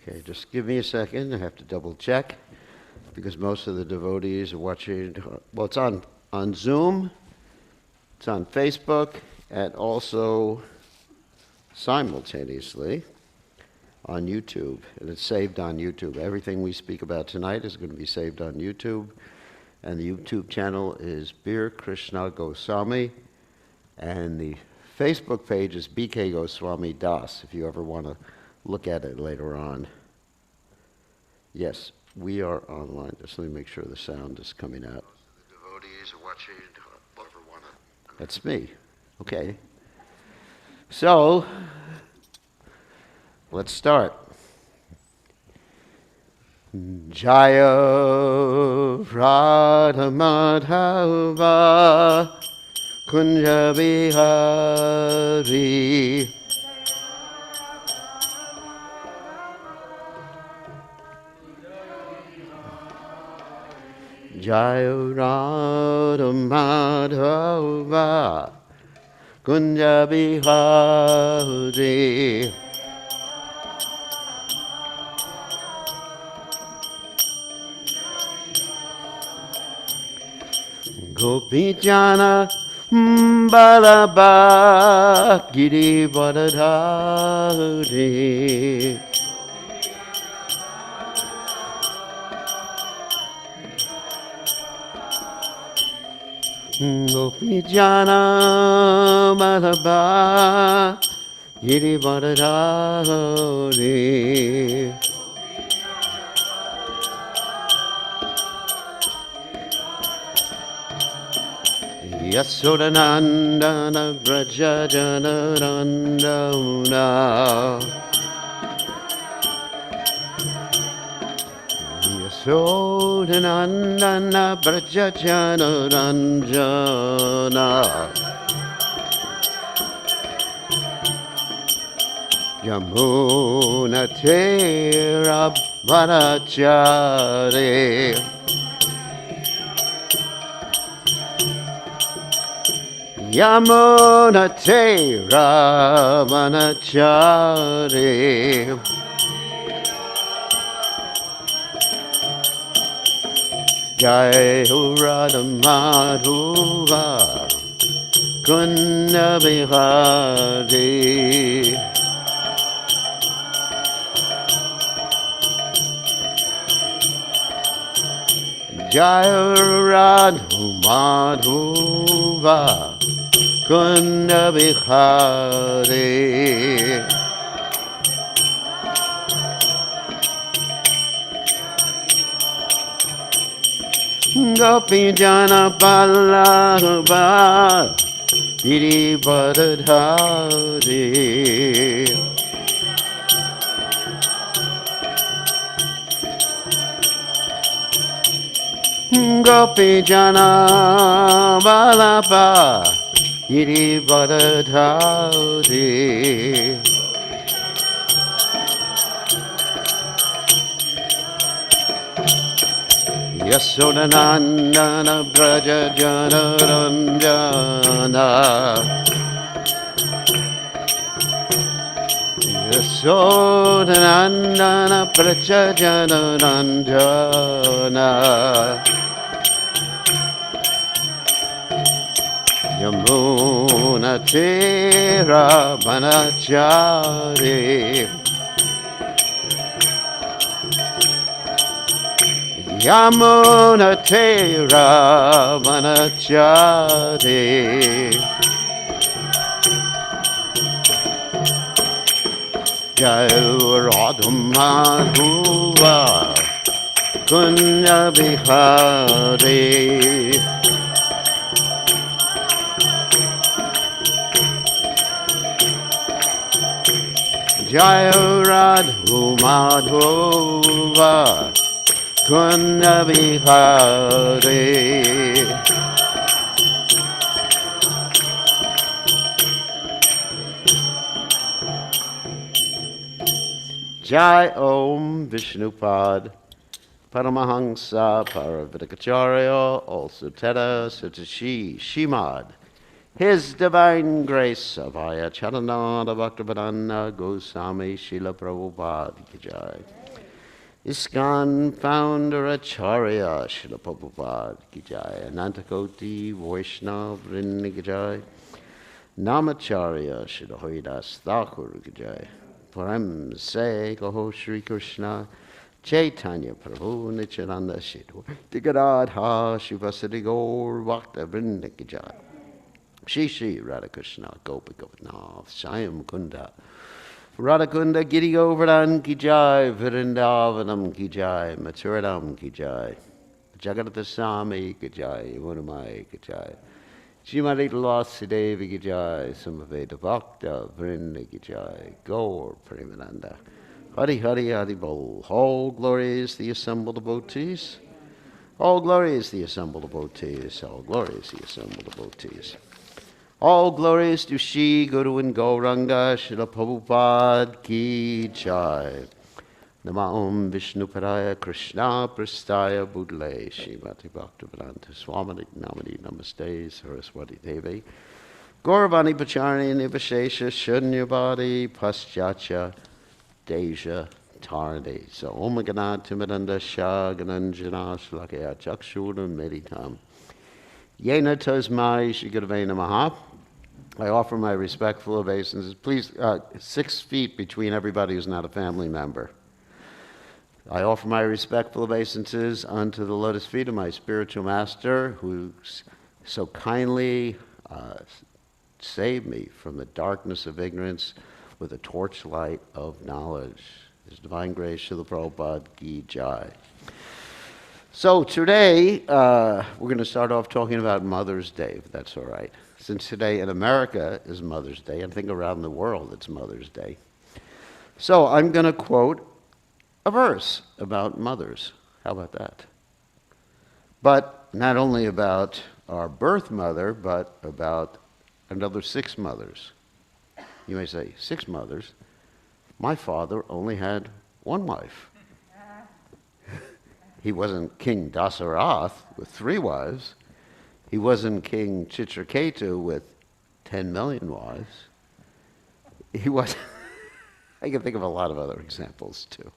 Okay, just give me a second. I have to double check because most of the devotees are watching. Well, it's on Zoom, it's on Facebook, and also simultaneously on YouTube. And it's saved on YouTube. Everything we speak about tonight is going to be saved on YouTube. And the YouTube channel is Bir Krishna Goswami. And the Facebook page is bkgoswami Das, if you ever want to look at it later on. Yes, we are online. Just let me make sure the sound is coming out. The devotees are watching. That's me. Okay. So, let's start. Jaya Radha Madhava Kunja Bihari Jaya Radha Madhava Kunja Bihari Gopi Jana Balaba Giri Vadadhari Gopi Jana Balaba Giri Vadadhari Yasodanandana Brajajanarandana Yasodanandana Brajajanarandana Yamuna Tera Vanachare Yamuna Tera Vanachare Jai Radha Madhava Kunja Bihari Jai Radha Madhava Kunja Bihari Gopi Jana Balaba Giri Vadadhari Gopi Jana Balaba Giri Vadadhari Yasodanandana Brajajanarandana Yasodanandana Brajajanarandana Yamuna Tera Vanachare Yamuna Tera Vanachare Jai Radha Madhava Kunja Bihari Jai Radha Madhava Kunja Bihari Jai Om Vishnupad Paramahansa Paravidakacharya Also Teta Satashi Shimad His Divine Grace Abhaya Charananda Bhaktivedanta Goswami Srila Prabhupada Ki Jai. ISKCON founder Acharya Srila Prabhupada Ki Jai. Anantakoti Vaishnava Vrinda Ki Jai. Namacharya Srila Haridas Thakur Ki Jai. Param Se Gaho Shri Krishna Chaitanya Prabhu Nityananda Shri Tigaradha Shivasati Gaur Bhakta Vrinda Ki Jai. Shri Shri Radhakrishna Gopa Gopinath Shyam Kunda Radhakunda Giri Govardhan Ki Jai Vrindavanam Ki Jai Mathuradam Ki Jai Jagannath Swami Ki Jai Munamai Ki Jai Shrimati Tulasi Devi Ki Jai Samaveda Bhakta Vrinda Ki Jai Gaur Premananda Hari Hari Hari Bol. All glory is the assembled devotees. All glory is the assembled devotees. All glory is the assembled devotees. All glories to Shri Guru and Gauranga Srila Prabhupada Ki Jai. Nama Om Vishnu Padaya Krishna Prastaya Budle Srimati Bhaktivedanta Swami Namani Namaste Saraswati Devi Gauravani Pacharni Nivashesha Shunyavadi Paschatya Deja Tardi. So Om Gana Timidanda Shah Gananjana Shlakaya Chakshura Meditam Yena Tasmai Shri Gurave Namaha. I offer my respectful obeisances. Please, 6 feet between everybody who's not a family member. I offer my respectful obeisances unto the lotus feet of my spiritual master, who so kindly saved me from the darkness of ignorance with a torchlight of knowledge. His Divine Grace, Srila Prabhupada Ki Jai. So today, we're going to start off talking about Mother's Day, if that's all right. Since today in America is Mother's Day, I think around the world it's Mother's Day. So I'm going to quote a verse about mothers. How about that? But not only about our birth mother, but about another 6 mothers. You may say, 6 mothers? My father only had 1 wife. He wasn't King Dasarath with 3 wives. He wasn't King Chitraketu with 10 million wives. He was. I can think of a lot of other examples too.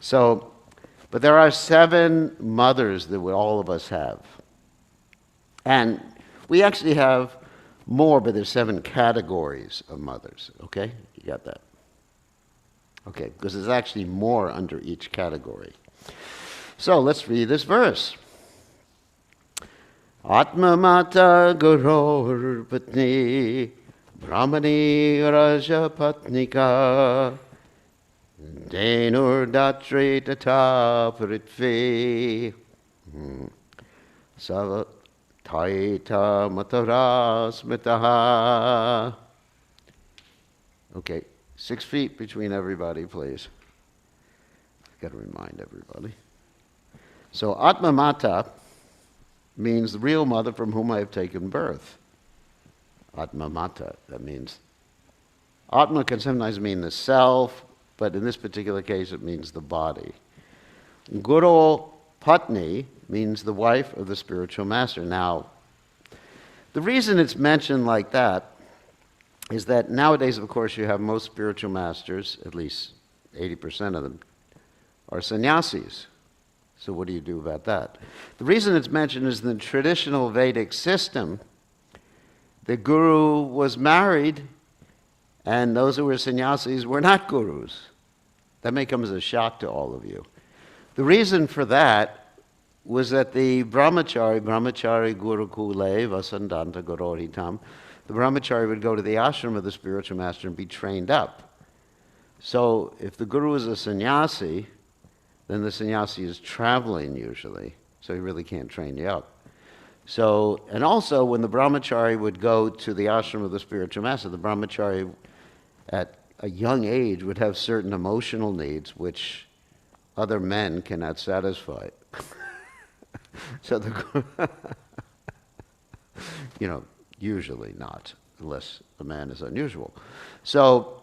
So, but there are 7 mothers that all of us have. And we actually have more, but there's 7 categories of mothers, okay? You got that? Okay, because there's actually more under each category. So let's read this verse. Atma Mata Gurur Patni Brahmani Raja Patnika Denur Datre Tata Pritvi Sava Taita Mataras Mitaha. Okay, 6 feet between everybody, please. I've got to remind everybody. So Atma Mata means the real mother from whom I have taken birth. Atma Mata, that means Atma can sometimes mean the self, but in this particular case it means the body. Guru Patni means the wife of the spiritual master. Now, the reason it's mentioned like that is that nowadays, of course, you have most spiritual masters, at least 80% of them, are sannyasis. So what do you do about that? The reason it's mentioned is in the traditional Vedic system, the guru was married, and those who were sannyasis were not gurus. That may come as a shock to all of you. The reason for that was that the brahmachari gurukule vasandanta guroritam, the brahmachari would go to the ashram of the spiritual master and be trained up. So if the guru is a sannyasi, then the sannyasi is traveling usually, so he really can't train you up. So, and also when the brahmachari would go to the ashram of the spiritual master, the brahmachari at a young age would have certain emotional needs which other men cannot satisfy. So the usually not, unless the man is unusual. So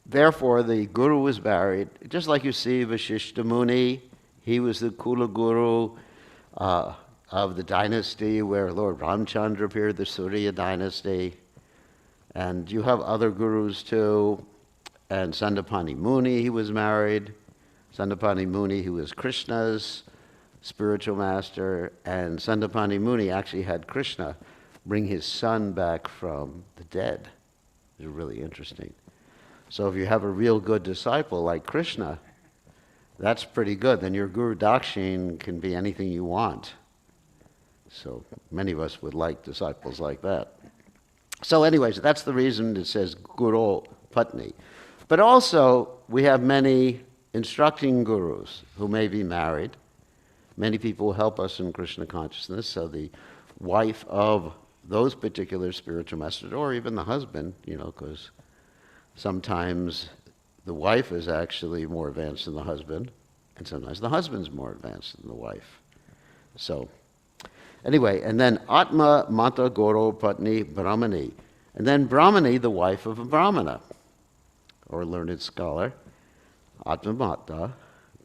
therefore, the guru was buried, just like you see Vasishtha Muni. He was the Kula Guru. of the dynasty where Lord Ramchandra appeared, the Surya dynasty. And you have other gurus too. And Sandapani Muni, he was married. Sandapani Muni, who was Krishna's spiritual master. And Sandapani Muni actually had Krishna bring his son back from the dead. It's really interesting. So if you have a real good disciple like Krishna, that's pretty good. Then your Guru Dakshin can be anything you want. So many of us would like disciples like that. So anyways, that's the reason it says Guru Patni. But also, we have many instructing gurus who may be married. Many people help us in Krishna consciousness. So the wife of those particular spiritual masters, or even the husband, because sometimes the wife is actually more advanced than the husband, and sometimes the husband's more advanced than the wife. So, anyway, and then Atma Mata Goro Patni Brahmani. And then Brahmani, the wife of a Brahmana, or learned scholar. Atma Mata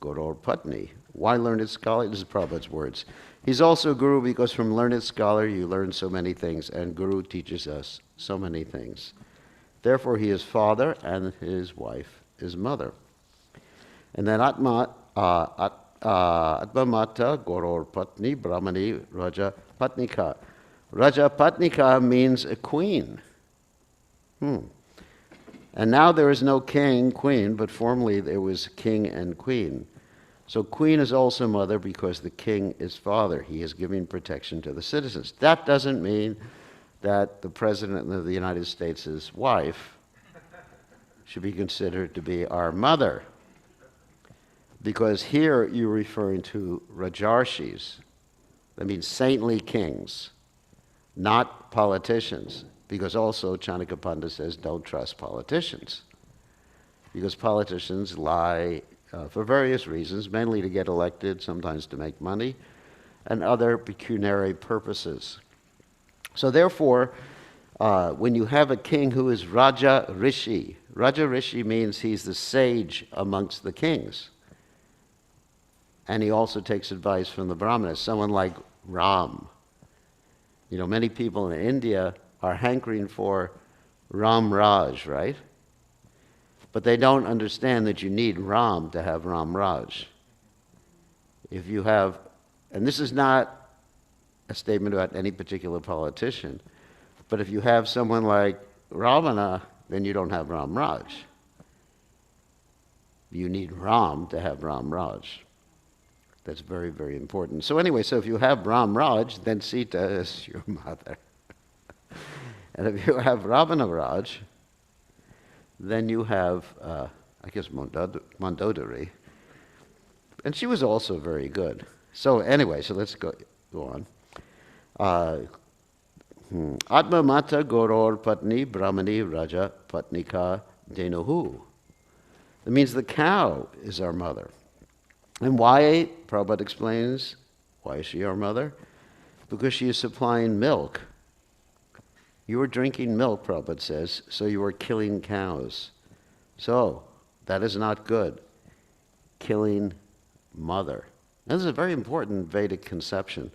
Goro Patni. Why learned scholar? This is Prabhupada's words. He's also Guru because from learned scholar you learn so many things, and Guru teaches us so many things. Therefore he is father, and his wife is mother. And then Atma Mata Goro Patni Brahmani Raja Patnika. Raja Patnika means a queen. And now there is no king, queen, but formerly there was king and queen. So queen is also mother because the king is father. He is giving protection to the citizens. That doesn't mean that the President of the United States' wife should be considered to be our mother. Because here you're referring to Rajarshis. That means saintly kings, not politicians. Because also Chanakya Pandit says don't trust politicians. Because politicians lie for various reasons, mainly to get elected, sometimes to make money, and other pecuniary purposes. So therefore, when you have a king who is Raja Rishi means he's the sage amongst the kings. And he also takes advice from the Brahmanas, someone like Ram. Many people in India are hankering for Ram Raj, right? But they don't understand that you need Ram to have Ram Raj. If you have, and this is not a statement about any particular politician, but if you have someone like Ravana, then you don't have Ram Raj. You need Ram to have Ram Raj. That's very, very important. So anyway, so if you have Ram Raj, then Sita is your mother. And if you have Ravana Raj, then you have, Mandodari. And she was also very good. So anyway, so let's go on. Atma Mata Goror Patni Brahmani Raja Patnika Denuhu. That means the cow is our mother. And why, Prabhupada explains, why is she our mother? Because she is supplying milk. You are drinking milk, Prabhupada says, so you are killing cows. So, that is not good. Killing mother. This is a very important Vedic conception,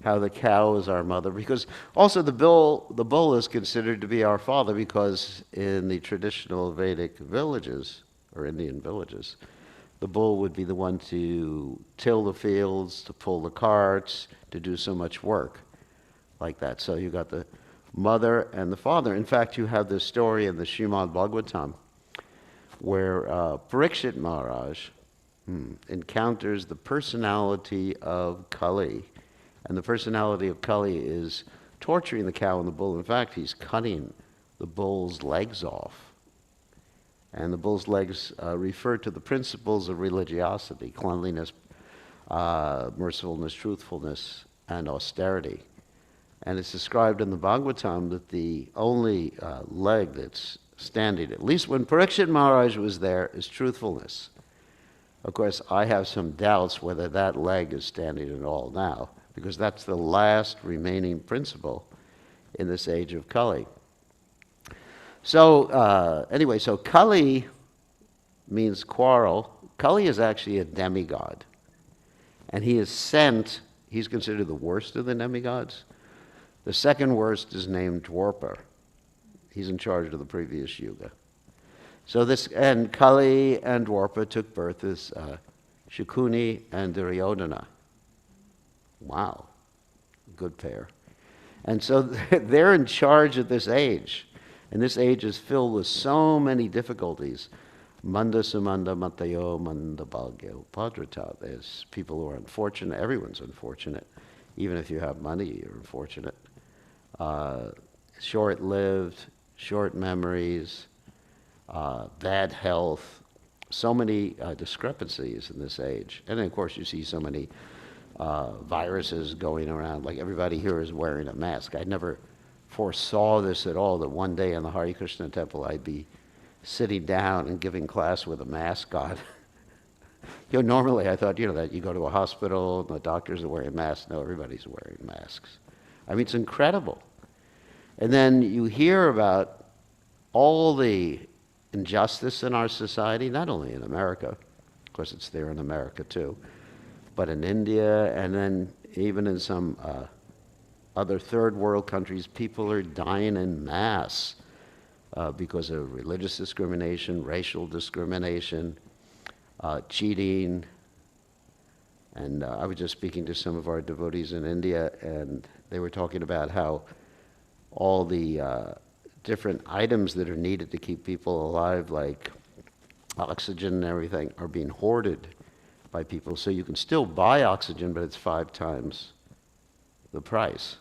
how the cow is our mother, because also the bull is considered to be our father, because in the traditional Vedic villages, or Indian villages, the bull would be the one to till the fields, to pull the carts, to do so much work like that. So you got the mother and the father. In fact, you have this story in the Srimad Bhagavatam where Parikshit Maharaj encounters the personality of Kali. And the personality of Kali is torturing the cow and the bull. In fact, he's cutting the bull's legs off. And the bull's legs refer to the principles of religiosity, cleanliness, mercifulness, truthfulness, and austerity. And it's described in the Bhagavatam that the only leg that's standing, at least when Parikshit Maharaj was there, is truthfulness. Of course, I have some doubts whether that leg is standing at all now, because that's the last remaining principle in this age of Kali. So, anyway, so Kali means quarrel. Kali is actually a demigod. And he is sent, He's considered the worst of the demigods. The second worst is named Dwarpa. He's in charge of the previous yuga. So this, and Kali and Dwarpa took birth as Shakuni and Duryodhana. Wow, good pair. And so they're in charge of this age. And this age is filled with so many difficulties. Manda sumanda matayo manda bhagyo padrata. There's people who are unfortunate. Everyone's unfortunate. Even if you have money, you're unfortunate. Short-lived, short memories, bad health. So many discrepancies in this age. And then, of course, you see so many viruses going around. Like everybody here is wearing a mask. I never foresaw this at all, that one day in the Hare Krishna temple I'd be sitting down and giving class with a mask on. Normally I thought, that you go to a hospital and the doctors are wearing masks. No, everybody's wearing masks. I mean, it's incredible. And then you hear about all the injustice in our society, not only in America, of course it's there in America too, but in India, and then even in some other third world countries, people are dying en masse because of religious discrimination, racial discrimination, cheating. And I was just speaking to some of our devotees in India, and they were talking about how all the different items that are needed to keep people alive, like oxygen and everything, are being hoarded by people. So you can still buy oxygen, but it's 5 times the price.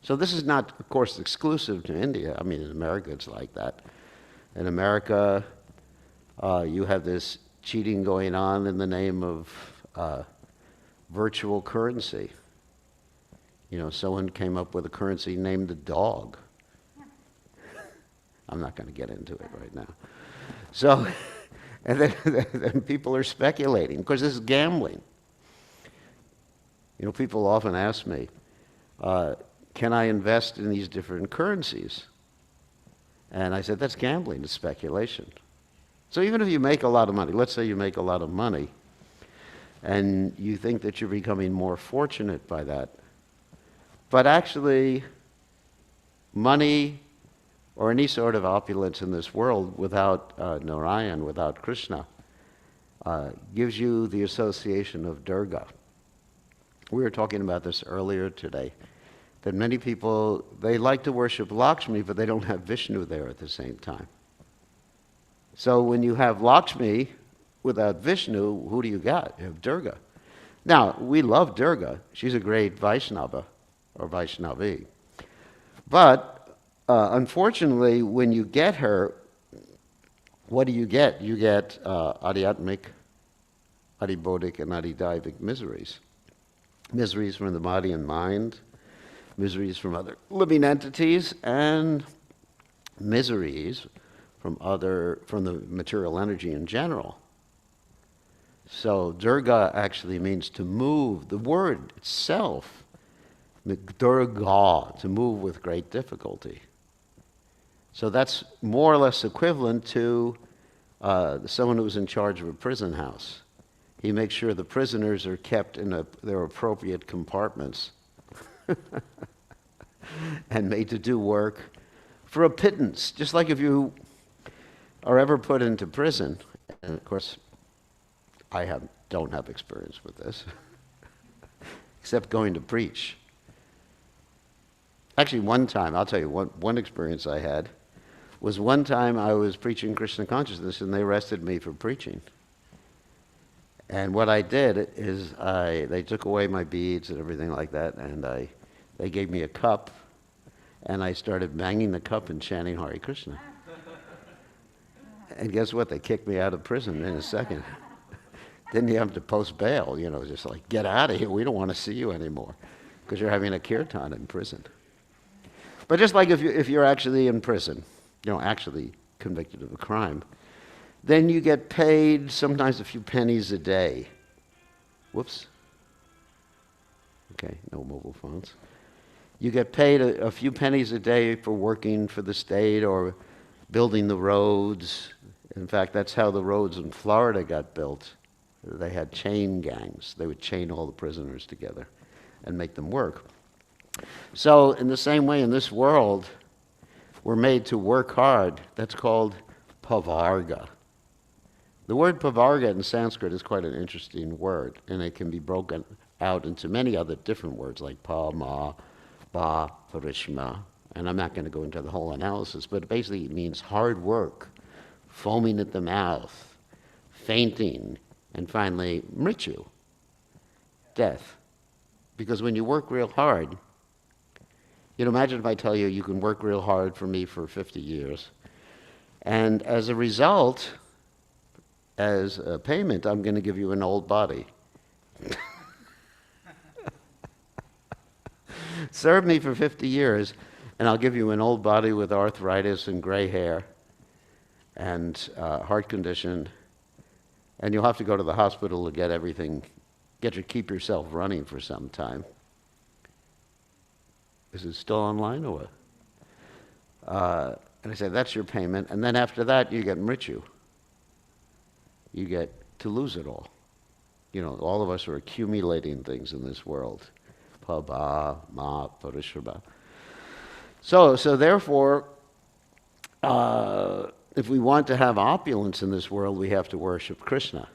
So this is not, of course, exclusive to India. I mean, in America, it's like that. In America, you have this cheating going on in the name of virtual currency. Someone came up with a currency named the dog. I'm not going to get into it right now. So, and then people are speculating, because this is gambling. People often ask me, can I invest in these different currencies? And I said, that's gambling, it's speculation. So even if you make a lot of money, let's say you make a lot of money, and you think that you're becoming more fortunate by that, but actually, money or any sort of opulence in this world without Narayan, without Krishna, gives you the association of Durga. We were talking about this earlier today, that many people, they like to worship Lakshmi, but they don't have Vishnu there at the same time. So when you have Lakshmi without Vishnu, who do you got? You have Durga. Now, we love Durga. She's a great Vaishnava, or Vaishnavi. But unfortunately, when you get her, what do you get? You get adhyatmic, adhibodhic, and adhidaivic miseries. Miseries from the body and mind, miseries from other living entities, and miseries from the material energy in general. So Durga actually means to move. The word itself, Durga, to move with great difficulty. So that's more or less equivalent to someone who's in charge of a prison house. He makes sure the prisoners are kept in their appropriate compartments and made to do work for a pittance. Just like if you are ever put into prison, and of course I don't have experience with this, except going to preach. Actually, one time, I'll tell you, one experience I had was one time I was preaching Krishna consciousness and they arrested me for preaching. And what I did is they took away my beads and everything like that, and they gave me a cup, and I started banging the cup and chanting Hare Krishna. And guess what? They kicked me out of prison in a second. Didn't you have to post bail, just like, get out of here, we don't want to see you anymore, because you're having a kirtan in prison. But just like if you're actually in prison, actually convicted of a crime, then you get paid sometimes a few pennies a day. Whoops. Okay, no mobile phones. You get paid a few pennies a day for working for the state or building the roads. In fact, that's how the roads in Florida got built. They had chain gangs. They would chain all the prisoners together. and make them work. So in the same way, in this world, we're made to work hard. That's called pavarga. The word pavarga in Sanskrit is quite an interesting word, and it can be broken out into many other different words like pa, ma, ba, parishma. And I'm not going to go into the whole analysis, but basically it means hard work, foaming at the mouth, fainting, and finally mrityu, death. Because when you work real hard, imagine if I tell you you can work real hard for me for 50 years, and as a result, as a payment, I'm going to give you an old body. Serve me for 50 years, and I'll give you an old body with arthritis and gray hair and heart condition, and you'll have to go to the hospital to get everything, keep yourself running for some time. Is it still online or what? And I said, that's your payment. And then after that, you get mrityu. You get to lose it all. All of us are accumulating things in this world. Pa, ba, ma, parishra. So therefore, if we want to have opulence in this world, we have to worship Krishna.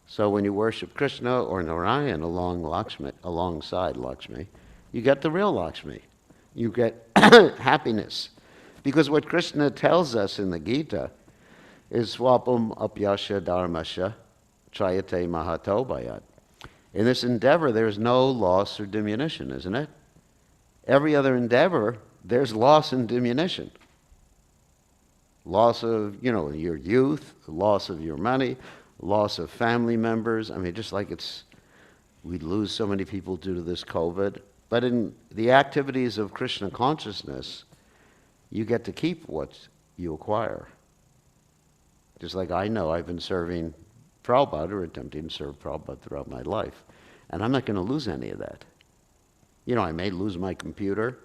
So when you worship Krishna or Narayan alongside Lakshmi, you get the real Lakshmi. You get happiness. Because what Krishna tells us in the Gita is swapam apyasya dharmasya chayate mahato bhayat. In this endeavor, there's no loss or diminution, isn't it? Every other endeavor, there's loss and diminution. Loss of, your youth, loss of your money, loss of family members. I mean, just like we lose so many people due to this COVID. But in the activities of Krishna consciousness, you get to keep what you acquire. Just like I know I've been serving Prabhupada, or attempting to serve Prabhupada throughout my life. And I'm not going to lose any of that. I may lose my computer,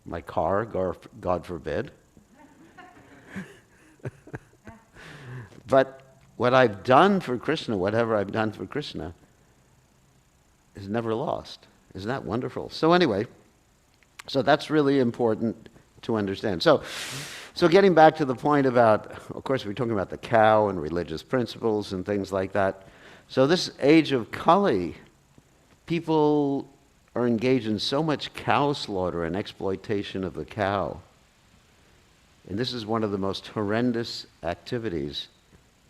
my car, God forbid. But what I've done for Krishna, whatever I've done for Krishna, is never lost. Isn't that wonderful? So anyway, so that's really important to understand. So getting back to the point about, of course, we're talking about the cow and religious principles and things like that. So this age of Kali, people are engaged in so much cow slaughter and exploitation of the cow. And this is one of the most horrendous activities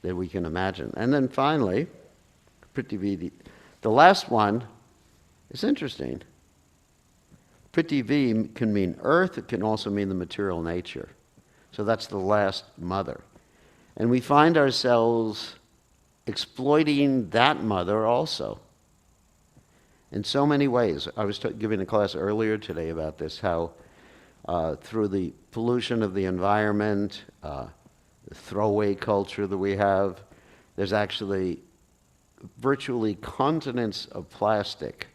that we can imagine. And then finally, Prithvi, the last one is interesting. Prithvi can mean earth, it can also mean the material nature. So that's the last mother. And we find ourselves exploiting that mother also in so many ways. I was giving a class earlier today about this, how through the pollution of the environment, the throwaway culture that we have, there's actually virtually continents of plastic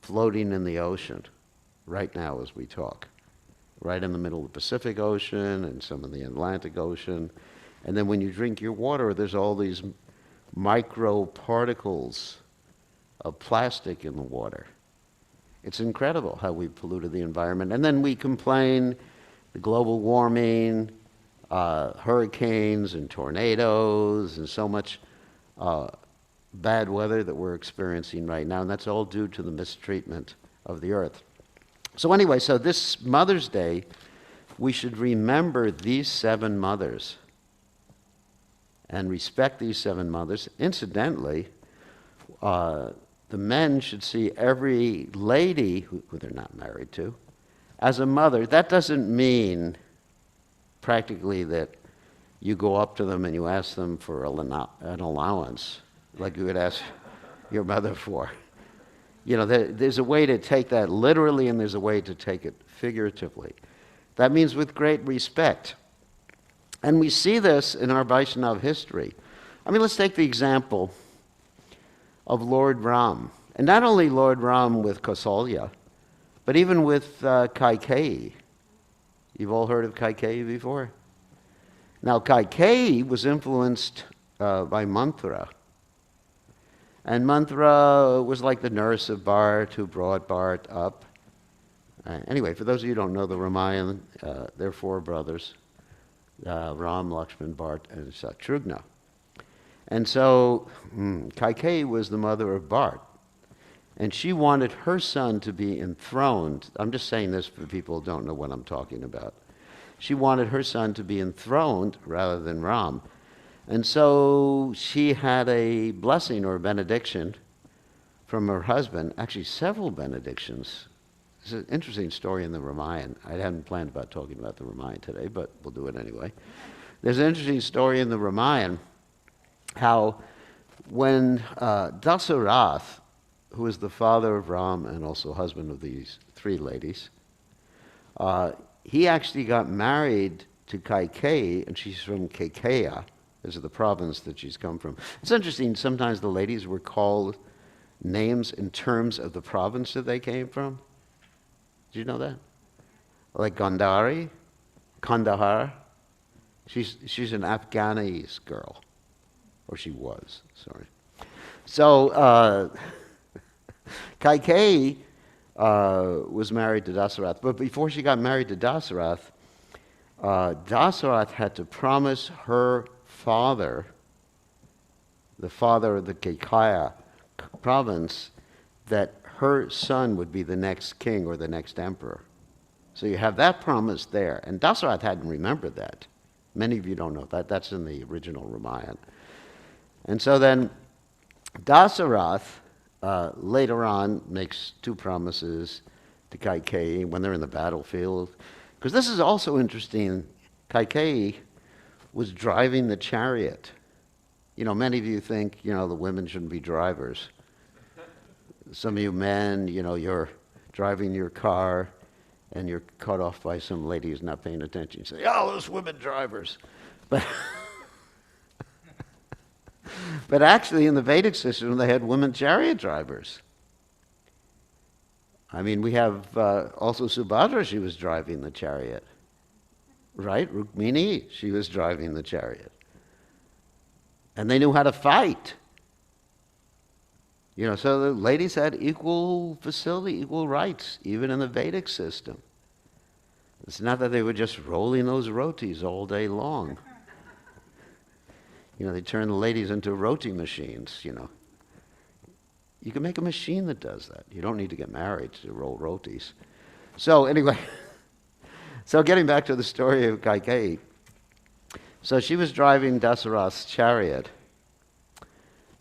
floating in the ocean right now as we talk. Right in the middle of the Pacific Ocean and some of the Atlantic Ocean. And then when you drink your water, there's all these microparticles of plastic in the water. It's incredible how we've polluted the environment. And then we complain, the global warming, hurricanes and tornadoes and so much bad weather that we're experiencing right now. And that's all due to the mistreatment of the earth. So anyway, so this Mother's Day, we should remember these 7 mothers and respect these 7 mothers. Incidentally, the men should see every lady who they're not married to as a mother. That doesn't mean practically that you go up to them and you ask them for an allowance like you would ask your mother for. There's a way to take that literally and there's a way to take it figuratively. That means with great respect. And we see this in our Vaishnava history. I mean, let's take the example of Lord Ram. And not only Lord Ram with Kausalya, but even with Kaikeyi. You've all heard of Kaikeyi before? Now, Kaikeyi was influenced by mantra. And Manthara was like the nurse of Bharat who brought Bharat up. Anyway, for those of you who don't know the Ramayana, there are four brothers, Ram, Lakshman, Bharat, and Shatrugna. And so Kaikeyi was the mother of Bharat. And she wanted her son to be enthroned. I'm just saying this for people who don't know what I'm talking about. She wanted her son to be enthroned rather than Ram. And so she had a blessing or a benediction from her husband, actually several benedictions. It's an interesting story in the Ramayana. I hadn't planned about talking about the Ramayana today, but we'll do it anyway. There's an interesting story in the Ramayana how when Dasarath, who is the father of Ram and also husband of these three ladies, he actually got married to Kaikeyi, and she's from Kekeya. This is the province that she's come from. It's interesting, sometimes the ladies were called names in terms of the province that they came from. Did you know that? Like Gandhari, Kandahar. She's an Afghanese girl. Or she was, sorry. So, Kaikeyi was married to Dasarath. But before she got married to Dasarath, Dasarath had to promise her father, the father of the Kekeya province, that her son would be the next king or the next emperor. So you have that promise there. And Dasarath hadn't remembered that. Many of you don't know that. That's in the original Ramayana. And so then Dasarath later on makes two promises to Kaikeyi when they're in the battlefield. Because this is also interesting. Kaikeyi was driving the chariot. You know, many of you think, the women shouldn't be drivers. Some of you men, you're driving your car and you're cut off by some lady who's not paying attention. You say, oh, those women drivers. But but actually in the Vedic system, they had women chariot drivers. I mean, we have also Subhadra, she was driving the chariot. Right? Rukmini, she was driving the chariot. And they knew how to fight. So the ladies had equal facility, equal rights, even in the Vedic system. It's not that they were just rolling those rotis all day long. They turn the ladies into roti machines, You can make a machine that does that. You don't need to get married to roll rotis. So anyway, so getting back to the story of Kaikeyi. So she was driving Dasarath's chariot,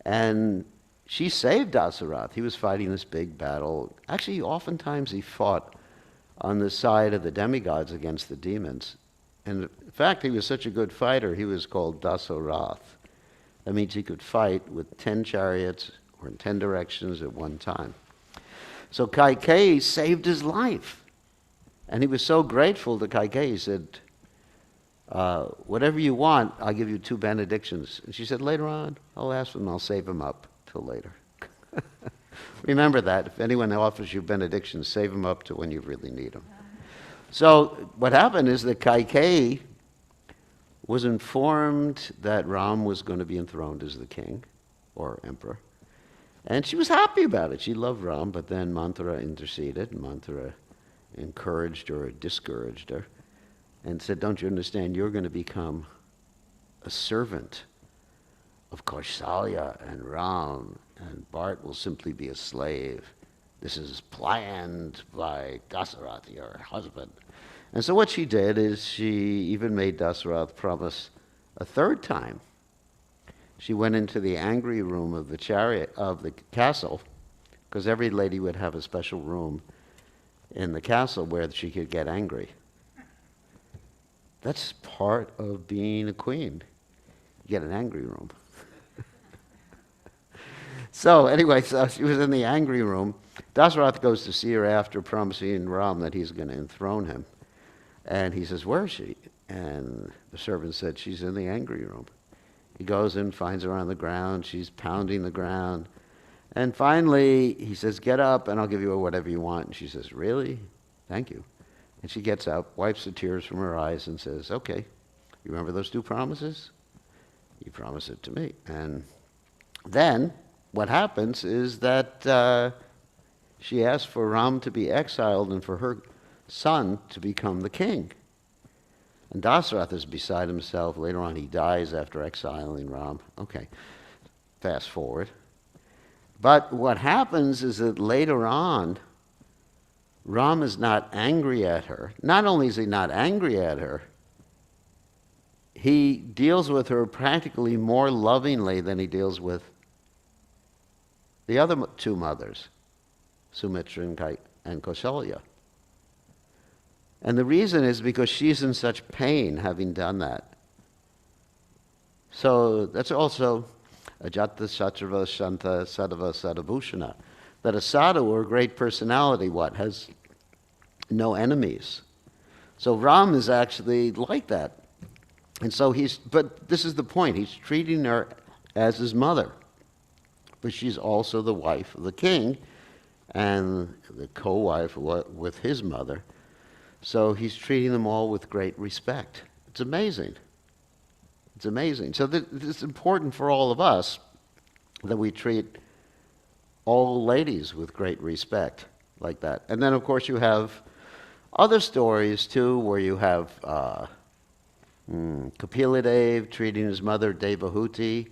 and she saved Dasarath. He was fighting this big battle. Actually, oftentimes he fought on the side of the demigods against the demons. And in fact, he was such a good fighter, he was called Dasarath. That means he could fight with 10 chariots or in 10 directions at one time. So Kaikeyi saved his life. And he was so grateful to Kaikeyi, he said, whatever you want, I'll give you 2 benedictions. And she said, later on, I'll ask them, I'll save them up till later. Remember that. If anyone offers you benedictions, save them up to when you really need them. So what happened is that Kaikeyi was informed that Ram was going to be enthroned as the king or emperor. And she was happy about it. She loved Ram, but then Manthara interceded, and Manthara encouraged her or discouraged her and said, don't you understand, you're going to become a servant of Kausalya and Ram, and Bharat will simply be a slave. This is planned by Dasarath, your husband. And so what she did is she even made Dasarath promise a 3rd time. She went into the angry room of the chariot, of the castle, because every lady would have a special room in the castle where she could get angry. That's part of being a queen. You get an angry room. So anyway, so she was in the angry room. Dasarath goes to see her after promising Ram that he's going to enthrone him. And he says, where is she? And the servant said, she's in the angry room. He goes and finds her on the ground. She's pounding the ground. And finally, he says, get up and I'll give you whatever you want. And she says, really? Thank you. And she gets up, wipes the tears from her eyes and says, okay, you remember those 2 promises? You promised it to me. And then what happens is that she asks for Ram to be exiled and for her son to become the king. And Dasarath is beside himself. Later on, he dies after exiling Ram. Okay, fast forward. But what happens is that later on, Ram is not angry at her. Not only is he not angry at her, he deals with her practically more lovingly than he deals with the other two mothers, Sumitra and Kausalya. And the reason is because she's in such pain having done that. So that's also Ajata Shatrava Shanta Sadhava Sadhabhushana. That a sadhu or a great personality, has no enemies. So Ram is actually like that. And so but this is the point, he's treating her as his mother. But she's also the wife of the king and the co-wife with his mother. So he's treating them all with great respect. It's amazing. It's amazing. So it's important for all of us that we treat all ladies with great respect like that. And then, of course, you have other stories, too, where you have Kapila treating his mother, Devahuti,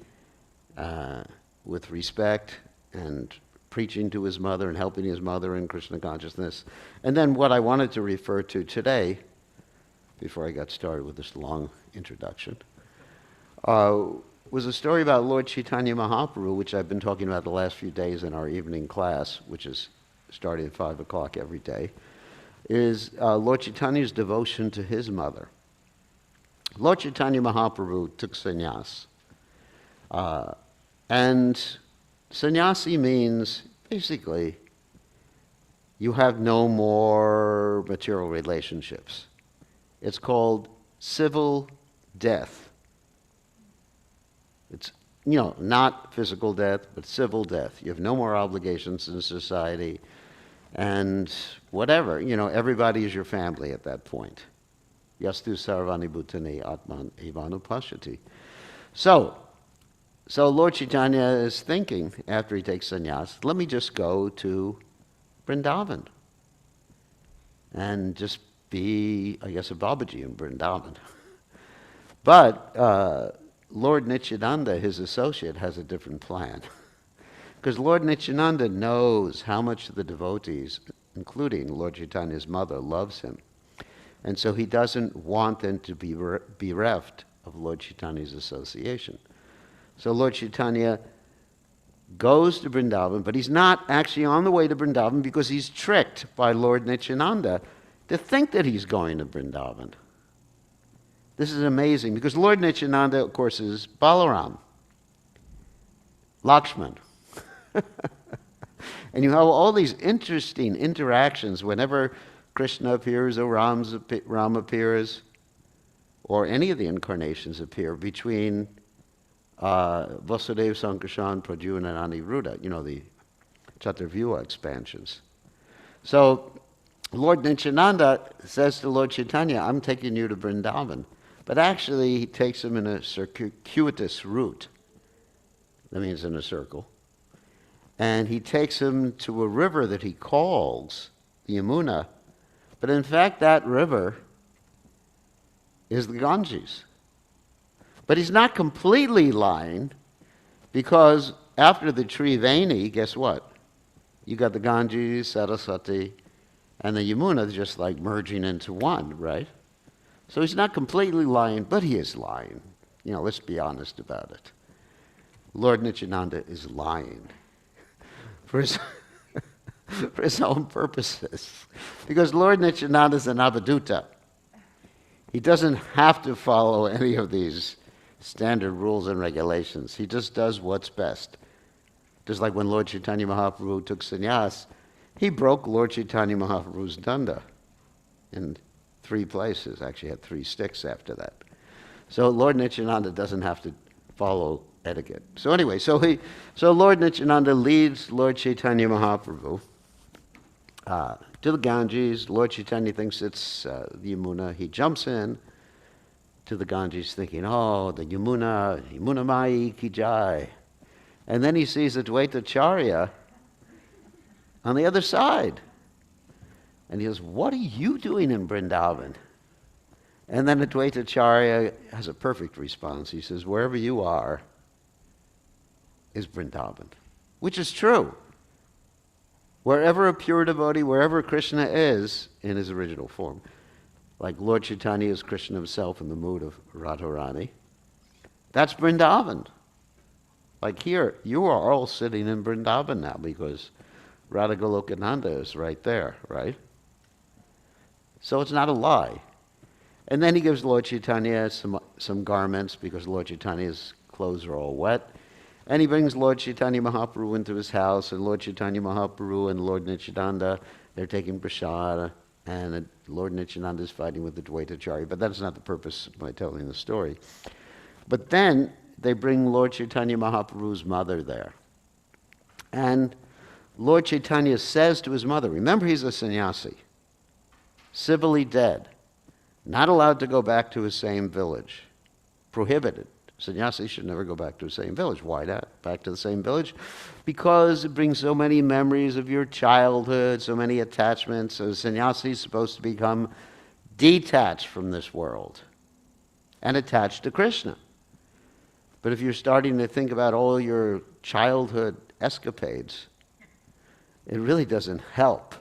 with respect and preaching to his mother and helping his mother in Krishna consciousness. And then what I wanted to refer to today, before I got started with this long introduction, was a story about Lord Chaitanya Mahaprabhu, which I've been talking about the last few days in our evening class, which is starting at 5 o'clock every day, is Lord Chaitanya's devotion to his mother. Lord Chaitanya Mahaprabhu took sannyas. And sannyasi means, basically, you have no more material relationships. It's called civil death. It's, not physical death, but civil death. You have no more obligations in society and whatever. Everybody is your family at that point. Yastu sarvani bhutani atman evanupashati. So Lord Chaitanya is thinking, after he takes sannyas, let me just go to Vrindavan and just be, I guess, a Babaji in Vrindavan. But Lord Nityananda, his associate, has a different plan. Because Lord Nityananda knows how much the devotees, including Lord Chaitanya's mother, loves him. And so he doesn't want them to be bereft of Lord Chaitanya's association. So Lord Chaitanya goes to Vrindavan, but he's not actually on the way to Vrindavan because he's tricked by Lord Nityananda to think that he's going to Vrindavan. This is amazing because Lord Nityananda, of course, is Balaram, Lakshman. And you have all these interesting interactions whenever Krishna appears or Ram appears, or any of the incarnations appear between Vasudeva, Sankarshan, Pradyumna, and Aniruddha, the Chaturvyuha expansions. So Lord Nityananda says to Lord Chaitanya, I'm taking you to Vrindavan. But actually, he takes him in a circuitous route. That means in a circle. And he takes him to a river that he calls the Yamuna. But in fact, that river is the Ganges. But he's not completely lying, because after the Triveni, guess what? You got the Ganges, Saraswati, and the Yamuna just like merging into one, right? So he's not completely lying, but he is lying. Let's be honest about it. Lord Nityananda is lying for his own purposes. Because Lord Nityananda is an Avaduta. He doesn't have to follow any of these standard rules and regulations. He just does what's best. Just like when Lord Chaitanya Mahaprabhu took sannyas, he broke Lord Chaitanya Mahaprabhu's danda in 3 places. Actually had 3 sticks after that. So Lord Nityananda doesn't have to follow etiquette. So anyway, so Lord Nityananda leads Lord Chaitanya Mahaprabhu to the Ganges. Lord Chaitanya thinks it's the Yamuna. He jumps in to the Ganges thinking, oh, the Yamuna Mai ki jai. And then he sees Advaitacharya on the other side. And he goes, what are you doing in Vrindavan? And then Advaitacharya has a perfect response. He says, wherever you are is Vrindavan, which is true. Wherever a pure devotee, wherever Krishna is in his original form, like Lord Chaitanya is Krishna himself in the mood of Radharani, that's Vrindavan. Like here, you are all sitting in Vrindavan now because Radha Golokananda is right there, right? So it's not a lie. And then he gives Lord Chaitanya some garments because Lord Chaitanya's clothes are all wet. And he brings Lord Chaitanya Mahaprabhu into his house, and Lord Chaitanya Mahaprabhu and Lord Nityananda, they're taking prasad, and Lord Nityananda is fighting with the Dvaitacharya. But that's not the purpose of my telling the story. But then they bring Lord Chaitanya Mahaprabhu's mother there. And Lord Chaitanya says to his mother, remember he's a sannyasi, civilly dead, not allowed to go back to his same village, prohibited. Sannyasi should never go back to the same village. Why not? Back to the same village? Because it brings so many memories of your childhood, so many attachments. So sannyasi is supposed to become detached from this world and attached to Krishna. But if you're starting to think about all your childhood escapades, it really doesn't help.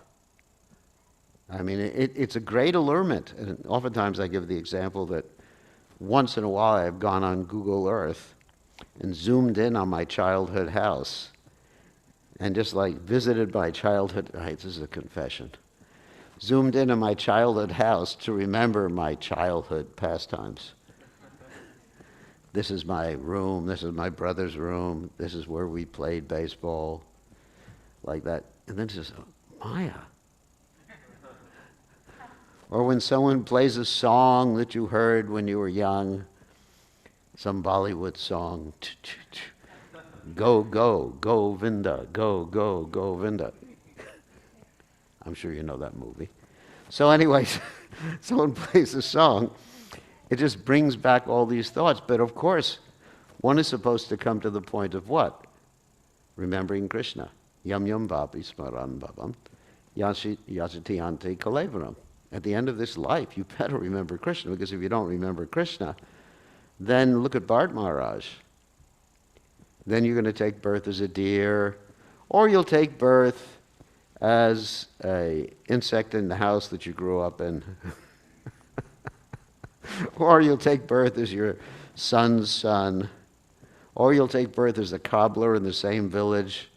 I mean, it's a great allurement. And oftentimes I give the example that once in a while I've gone on Google Earth and zoomed in on my childhood house and just like visited my childhood, this is a confession, zoomed in on my childhood house to remember my childhood pastimes. This is my room, this is my brother's room, this is where we played baseball, like that. And then just, Maya. Or when someone plays a song that you heard when you were young, some Bollywood song, go, go, Govinda, go, go, Govinda. I'm sure you know that movie. So anyways, someone plays a song, it just brings back all these thoughts. But of course, one is supposed to come to the point of what? Remembering Krishna. Yam yam vapi smaran bhavam, yasati ante kalevaram. At the end of this life, you better remember Krishna, because if you don't remember Krishna, then look at Bharat Maharaj. Then you're going to take birth as a deer, or you'll take birth as an insect in the house that you grew up in. Or you'll take birth as your son's son, or you'll take birth as a cobbler in the same village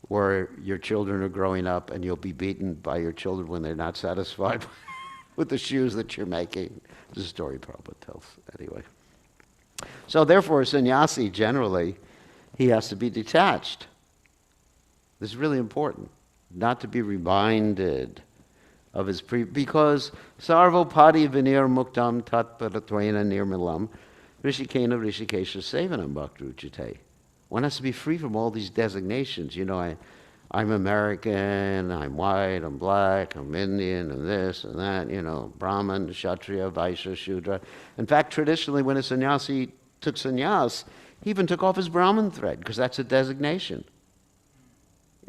where your children are growing up, and you'll be beaten by your children when they're not satisfied with the shoes that you're making. This is a story Prabhupada tells, anyway. So therefore, a sannyasi, generally, he has to be detached. This is really important, not to be reminded of his because sarvopadi vinir muktam tat paratvaina nirmalam rishikena rishikesha sevanam bhakti. One has to be free from all these designations. You know, I'm American, I'm white, I'm black, I'm Indian, and this and that, you know, Brahman, Kshatriya, Vaishya, Shudra. In fact, traditionally, when a sannyasi took sannyas, he even took off his Brahman thread, because that's a designation.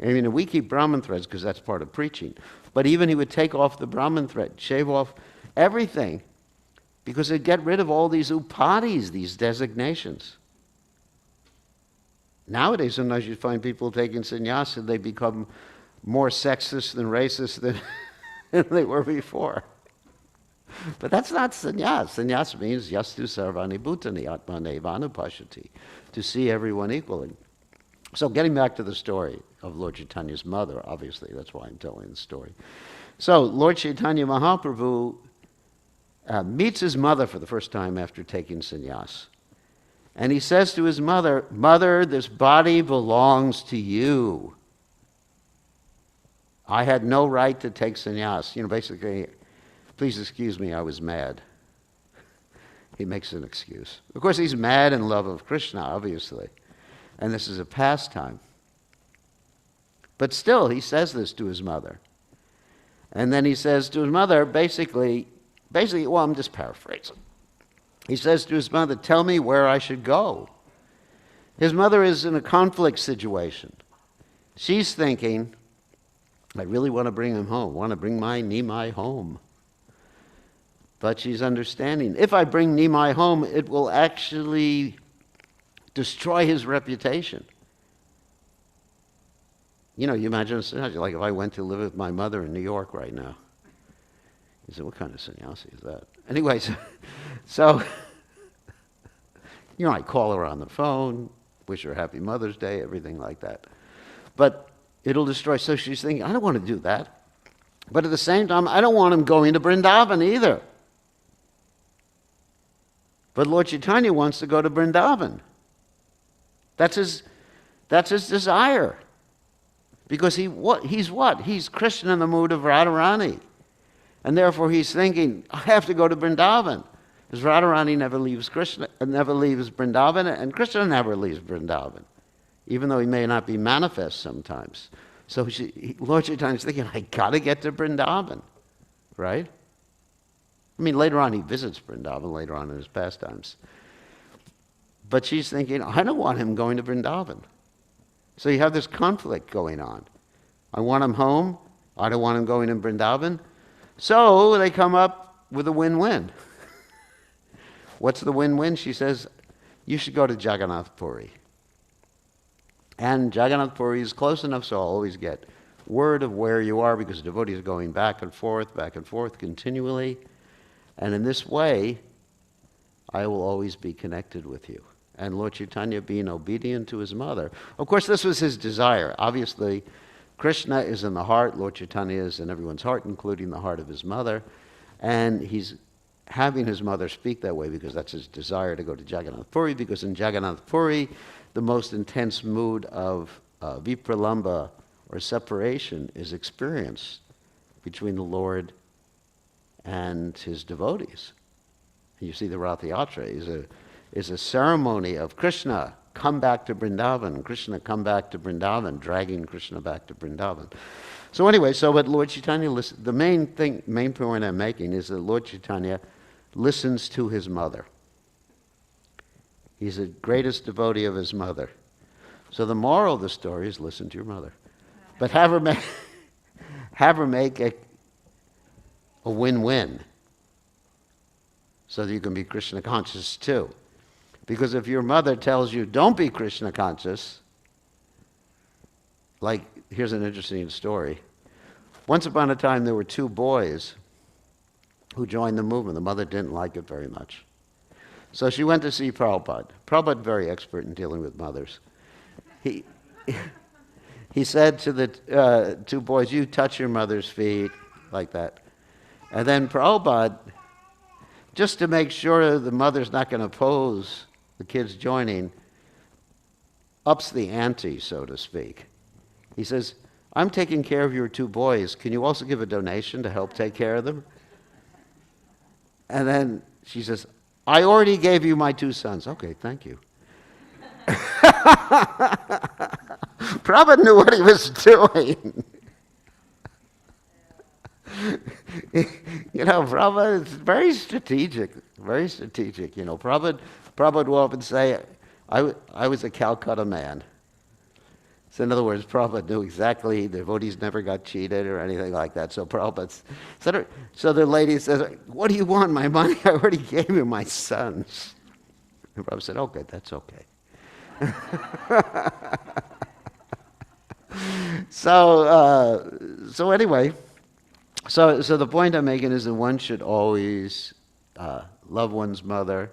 I mean, we keep Brahman threads because that's part of preaching. But even he would take off the Brahman thread, shave off everything, because it'd get rid of all these upadis, these designations. Nowadays, sometimes you find people taking sannyas and they become more sexist and racist than they were before. But that's not sannyas. Sannyas means yastu sarvani bhutani atmane vanupashati, to see everyone equally. So getting back to the story of Lord Chaitanya's mother, obviously, that's why I'm telling the story. So Lord Chaitanya Mahaprabhu meets his mother for the first time after taking sannyas. And he says to his mother, "Mother, this body belongs to you. I had no right to take sannyas." You know, basically, please excuse me, I was mad. He makes an excuse. Of course, he's mad in love of Krishna, obviously. And this is a pastime. But still, he says this to his mother. And then he says to his mother, basically, well, I'm just paraphrasing. He says to his mother, "Tell me where I should go." His mother is in a conflict situation. She's thinking, I really want to bring him home. I want to bring my Nimai home. But she's understanding, if I bring Nimai home, it will actually destroy his reputation. You know, you imagine a scenario, like if I went to live with my mother in New York right now. You say, what kind of sannyasi is that? Anyways, so you know, I call her on the phone, wish her happy Mother's Day, everything like that. But it'll destroy. So she's thinking, I don't want to do that. But at the same time, I don't want him going to Vrindavan either. But Lord Chaitanya wants to go to Vrindavan. That's his desire. Because he's what? He's Krishna in the mood of Radharani. And therefore he's thinking, I have to go to Vrindavan. Because Radharani never leaves Vrindavan, and Krishna never leaves Vrindavan, even though he may not be manifest sometimes. So Lord Chaitanya is thinking, I got to get to Vrindavan, right? I mean, later on he visits Vrindavan, later on in his pastimes. But she's thinking, I don't want him going to Vrindavan. So you have this conflict going on. I want him home. I don't want him going to Vrindavan. So they come up with a win-win. What's the win-win? She says, you should go to Jagannath Puri. And Jagannath Puri is close enough so I'll always get word of where you are, because devotees are going back and forth continually. And in this way, I will always be connected with you. And Lord Chaitanya being obedient to his mother. Of course, this was his desire. Obviously, Krishna is in the heart. Lord Chaitanya is in everyone's heart, including the heart of his mother. And he's having his mother speak that way because that's his desire to go to Jagannath Puri, because in Jagannath Puri, the most intense mood of vipralamba, or separation, is experienced between the Lord and his devotees. You see the Rath Yatra is a ceremony of Krishna, come back to Vrindavan, Krishna come back to Vrindavan, dragging Krishna back to Vrindavan. So anyway, what Lord Chaitanya, the main point I'm making is that Lord Chaitanya listens to his mother. He's the greatest devotee of his mother. So the moral of the story is listen to your mother. But have her make a win-win so that you can be Krishna conscious too. Because if your mother tells you, don't be Krishna conscious, like, here's an interesting story. Once upon a time, there were two boys who joined the movement. The mother didn't like it very much. So she went to see Prabhupada. Prabhupada, very expert in dealing with mothers. He said to the two boys, you touch your mother's feet, like that. And then Prabhupada, just to make sure the mother's not going to oppose the kids joining, ups the ante, so to speak. He says, I'm taking care of your two boys. Can you also give a donation to help take care of them? And then she says, I already gave you my two sons. Okay, thank you. Prabhupada knew what he was doing. You know, Prabhupada is very strategic. You know, Prabhupada will often say, I was a Calcutta man. So in other words, Prabhupada knew exactly the devotees never got cheated or anything like that. So Prabhupada, so the lady says, what do you want? My money? I already gave you my sons. And Prabhupada said, okay, that's okay. So anyway, so the point I'm making is that one should always love one's mother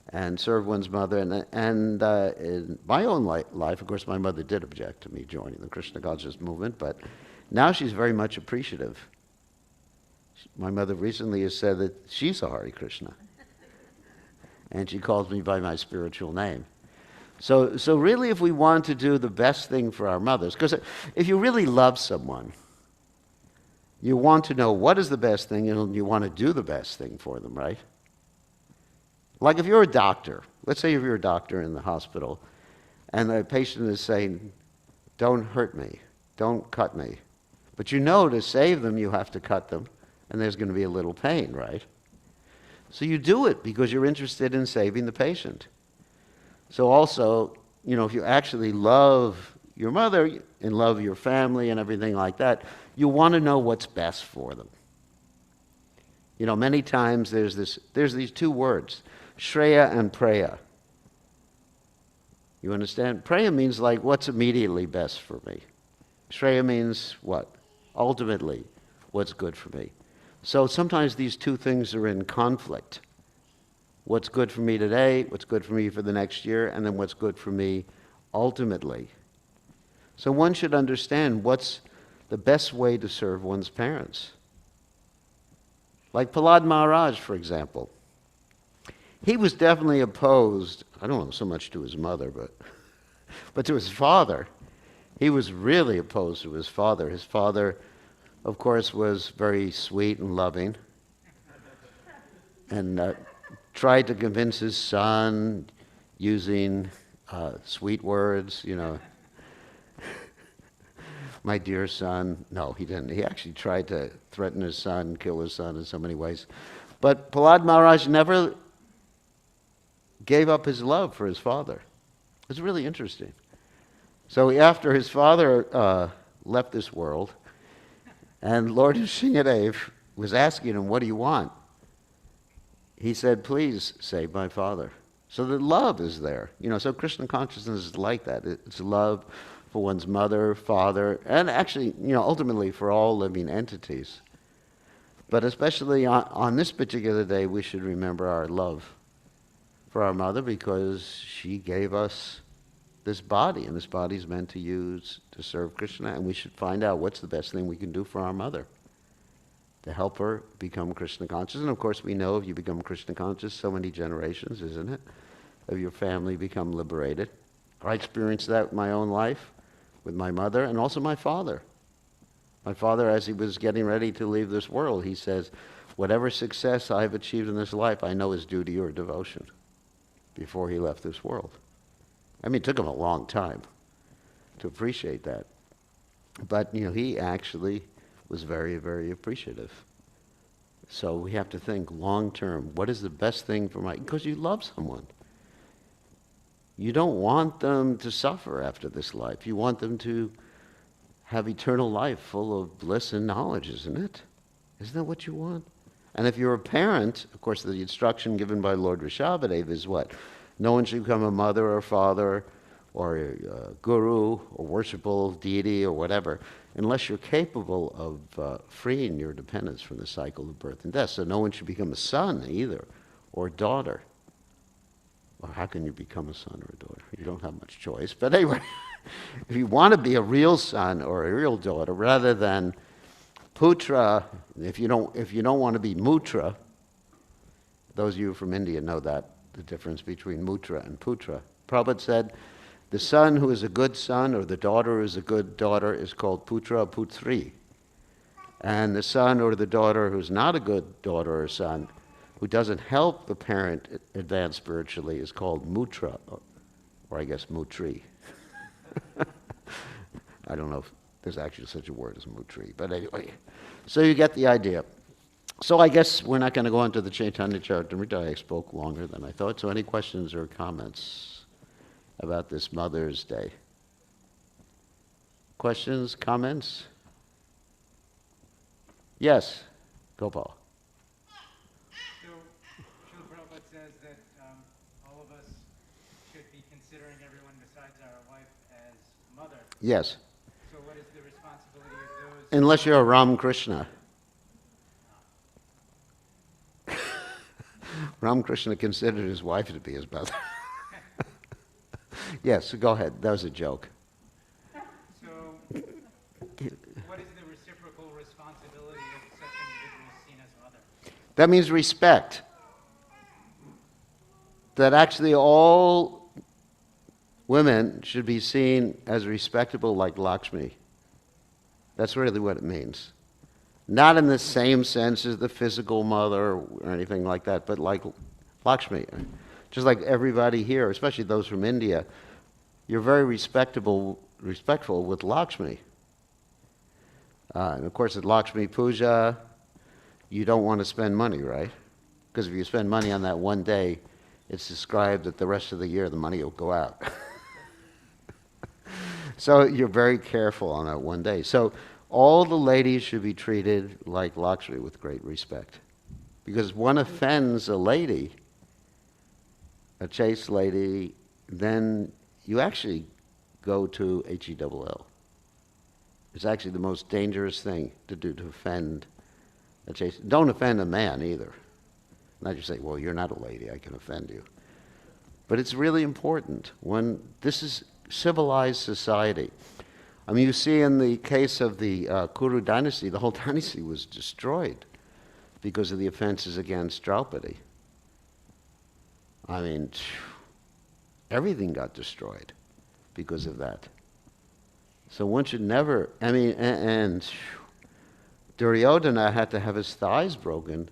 and serve one's mother. And in my own life, of course, my mother did object to me joining the Krishna conscious movement, but now she's very much appreciative. My mother recently has said that she's a Hare Krishna, and she calls me by my spiritual name. So really, if we want to do the best thing for our mothers, because if you really love someone, you want to know what is the best thing, and you want to do the best thing for them, right? Like if you're a doctor, let's say if you're a doctor in the hospital, and the patient is saying, don't hurt me, don't cut me. But you know to save them, you have to cut them, and there's going to be a little pain, right? So you do it because you're interested in saving the patient. So also, if you actually love your mother and love your family and everything like that, you want to know what's best for them. Many times there's these two words, Shreya and Preya. You understand? Preya means like what's immediately best for me. Shreya means what? Ultimately, what's good for me. So sometimes these two things are in conflict. What's good for me today, what's good for me for the next year, and then what's good for me ultimately. So one should understand what's the best way to serve one's parents. Like Prahlad Maharaj, for example. He was definitely opposed, I don't know so much to his mother, but to his father. He was really opposed to his father. His father, of course, was very sweet and loving and tried to convince his son using sweet words, my dear son. No, he didn't. He actually tried to threaten his son, kill his son in so many ways. But Prahlad Maharaj never gave up his love for his father. It's really interesting. So after his father left this world, and Lord Nrsingadev was asking him, what do you want? He said, please save my father. So the love is there. So Krishna consciousness is like that. It's love for one's mother, father, and actually, ultimately for all living entities. But especially on this particular day, we should remember our love for our mother because she gave us this body, and this body is meant to use to serve Krishna, and we should find out what's the best thing we can do for our mother to help her become Krishna conscious. And of course, we know if you become Krishna conscious, so many generations, isn't it, of your family become liberated. I experienced that in my own life with my mother and also my father. My father, as he was getting ready to leave this world, he says, whatever success I've achieved in this life, I know is due to your devotion, before he left this world. I mean, it took him a long time to appreciate that. But, he actually was very, very appreciative. So we have to think long term, what is the best thing for because you love someone. You don't want them to suffer after this life. You want them to have eternal life full of bliss and knowledge, isn't it? Isn't that what you want? And if you're a parent, of course, the instruction given by Lord Rishabhadev is what? No one should become a mother or father or a guru or worshipful deity or whatever unless you're capable of freeing your dependence from the cycle of birth and death. So no one should become a son either or a daughter. Well, how can you become a son or a daughter? You don't have much choice. But anyway, if you want to be a real son or a real daughter, rather than putra, if you don't want to be mutra, those of you from India know that, the difference between mutra and putra. Prabhupada said, the son who is a good son or the daughter who is a good daughter is called putra or putri. And the son or the daughter who's not a good daughter or son, who doesn't help the parent advance spiritually, is called mutra, or I guess mutri. I don't know if there's actually such a word as mutri, but anyway. So you get the idea. So I guess we're not going to go into the Chaitanya Charitamrita. I spoke longer than I thought. So any questions or comments about this Mother's Day? Questions, comments? Yes, Gopal. So, Srila Prabhupada says that all of us should be considering everyone besides our wife as mother. Yes. So what is the responsibility of those? Unless you're a Ram Krishna. Ram Krishna considered his wife to be his mother. Yes, go ahead. That was a joke. So, what is the reciprocal responsibility of such individuals seen as mother? That means respect. That actually all women should be seen as respectable like Lakshmi. That's really what it means. Not in the same sense as the physical mother or anything like that, but like Lakshmi. Just like everybody here, especially those from India, you're very respectful with Lakshmi. And of course at Lakshmi Puja, you don't want to spend money, right? Because if you spend money on that one day, it's described that the rest of the year the money will go out. So you're very careful on that one day. So all the ladies should be treated like Lakshmi with great respect. Because one offends a lady, a chaste lady, then you actually go to HELL. It's actually the most dangerous thing to do, to offend a chaste. Don't offend a man either. Not just say, well, you're not a lady, I can offend you. But it's really important when this is civilized society. I mean, you see in the case of the Kuru dynasty, the whole dynasty was destroyed because of the offenses against Draupadi. I mean, everything got destroyed because of that. So one should never, I mean, and Duryodhana had to have his thighs broken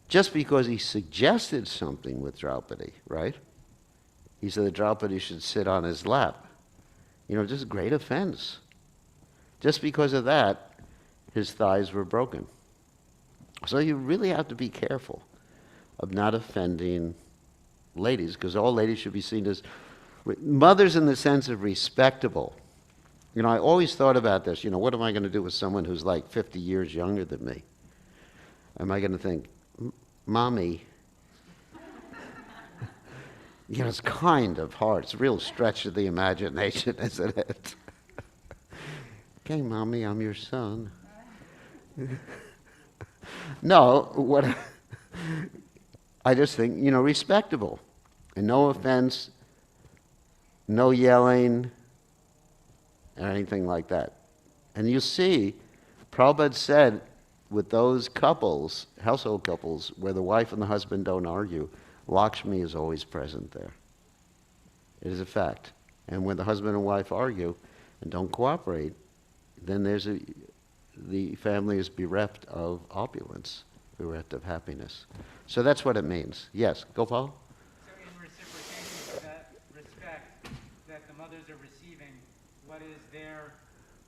just because he suggested something with Draupadi, right? He said that Draupadi should sit on his lap. You know, just a great offense. Just because of that, his thighs were broken. So you really have to be careful of not offending ladies, because all ladies should be seen as mothers in the sense of respectable. You know, I always thought about this. You know, what am I going to do with someone who's like 50 years younger than me? Am I going to think, Mommy? You know, it's kind of hard. It's a real stretch of the imagination, isn't it? Okay, Mommy, I'm your son. No, what I just think, you know, respectable. And no offense, no yelling, or anything like that. And you see, Prabhupada said, with those couples, household couples, where the wife and the husband don't argue, Lakshmi is always present there. It is a fact. And when the husband and wife argue and don't cooperate, then the family is bereft of opulence, bereft of happiness. So that's what it means. Yes, Gopal? So in reciprocation of that respect that the mothers are receiving, what is their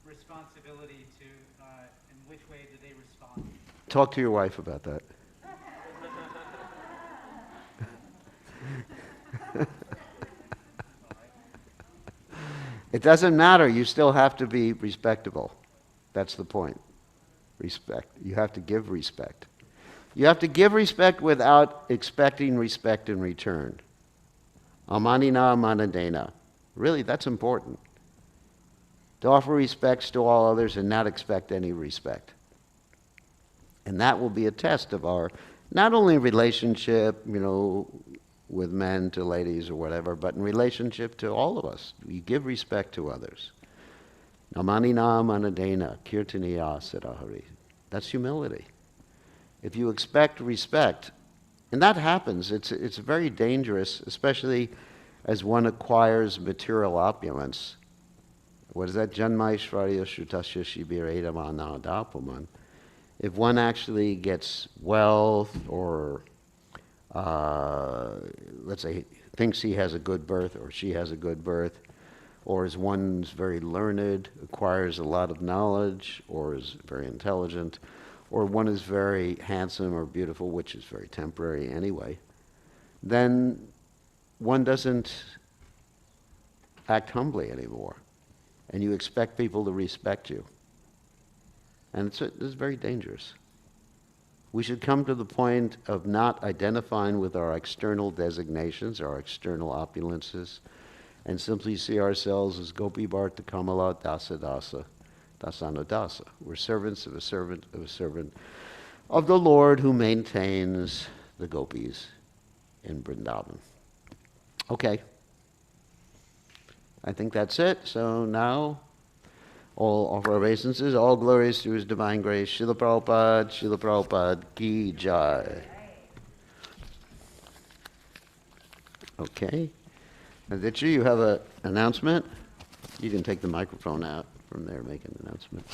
responsibility to, in which way do they respond? Talk to your wife about that. It doesn't matter. You still have to be respectable. That's the point. Respect. You have to give respect. You have to give respect without expecting respect in return. Amanina manadena. Really, that's important. To offer respects to all others and not expect any respect. And that will be a test of our, not only relationship, you know, with men to ladies or whatever, but in relationship to all of us. You give respect to others. Namanina manadena kirtaniya sarahari. That's humility. If you expect respect, and that happens, it's very dangerous, especially as one acquires material opulence. What is that? Janmaishvarya shrutasya shibiredamana. If one actually gets wealth or let's say, thinks he has a good birth or she has a good birth, or is one's very learned, acquires a lot of knowledge, or is very intelligent, or one is very handsome or beautiful, which is very temporary anyway, then one doesn't act humbly anymore. And you expect people to respect you. And it's very dangerous. We should come to the point of not identifying with our external designations, our external opulences, and simply see ourselves as Gopi Bharta Kamala Dasa Dasa Dasana Dasa. We're servants of a servant of a servant of the Lord who maintains the gopis in Vrindavan. Okay. I think that's it. So now, all of our obeisances, all glories to His divine grace. Srila Prabhupada ki jai. Okay. Aditya, you have an announcement? You can take the microphone out from there, make an announcement.